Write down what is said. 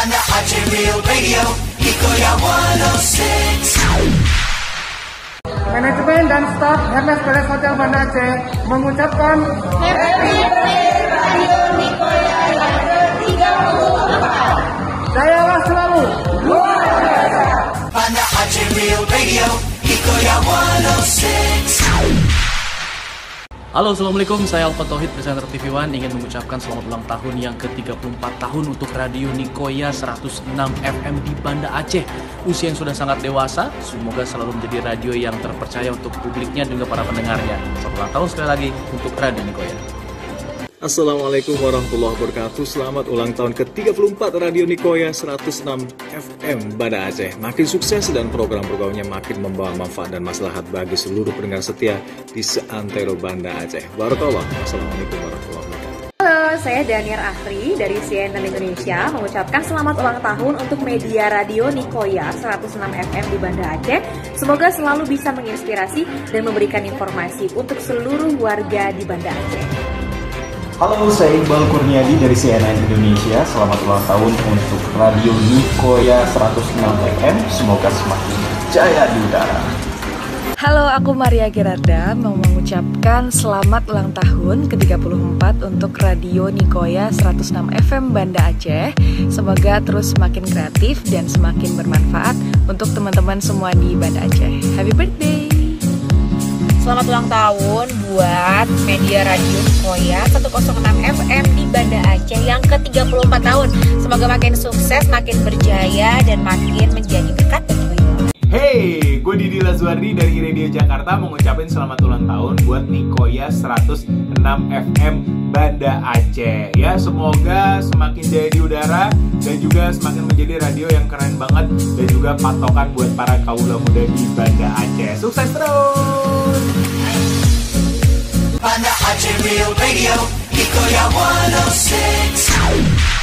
Banda Aceh Real Radio, Hikoya 106. Manajemen dan staf Hermes Palace Hotel Banda Aceh mengucapkan Happy Birthday Radio Nikoya yang ke-34. Jayalah selalu luar biasa. Banda Aceh Real Radio, Hikoya 106. Halo, Assalamualaikum, saya Alfa Tauhid, presenter TV One, ingin mengucapkan selamat ulang tahun yang ke-34 tahun untuk Radio Nikoya 106 FM di Banda Aceh. Usia yang sudah sangat dewasa, semoga selalu menjadi radio yang terpercaya untuk publiknya dan juga para pendengarnya. Selamat ulang tahun sekali lagi untuk Radio Nikoya. Assalamualaikum warahmatullahi wabarakatuh. Selamat ulang tahun ke-34 Radio Nikoya 106 FM Banda Aceh. Makin sukses dan program-programnya makin membawa manfaat dan maslahat bagi seluruh pendengar setia di seantero Banda Aceh. Barakallah. Assalamualaikum warahmatullahi wabarakatuh. Halo, saya Daniar Akhri dari CNN Indonesia mengucapkan selamat ulang tahun untuk media Radio Nikoya 106 FM di Banda Aceh. Semoga selalu bisa menginspirasi dan memberikan informasi untuk seluruh warga di Banda Aceh. Halo, saya Iqbal Kurniadi dari CNN Indonesia. Selamat ulang tahun untuk Radio Nikoya 106 FM. Semoga semakin jaya di udara. Halo, aku Maria Gerarda mau mengucapkan selamat ulang tahun ke-34 untuk Radio Nikoya 106 FM Banda Aceh. Semoga terus semakin kreatif dan semakin bermanfaat untuk teman-teman semua di Banda Aceh. Happy birthday! Selamat ulang tahun buat media Radio Nikoya 106 FM di Banda Aceh yang ke-34 tahun. Semoga makin sukses, makin berjaya, dan makin menjadi berkat bagi banyak. Hey, gue Didi Lazuardi dari Radio Jakarta mau ngucapin selamat ulang tahun buat Nikoya 106 FM Banda Aceh. Ya, semoga semakin jaya di udara dan juga semakin menjadi radio yang keren banget dan juga patokan buat para kaula muda di Banda Aceh. Sukses terus! Banda Aceh Real Radio, Hikoya 106.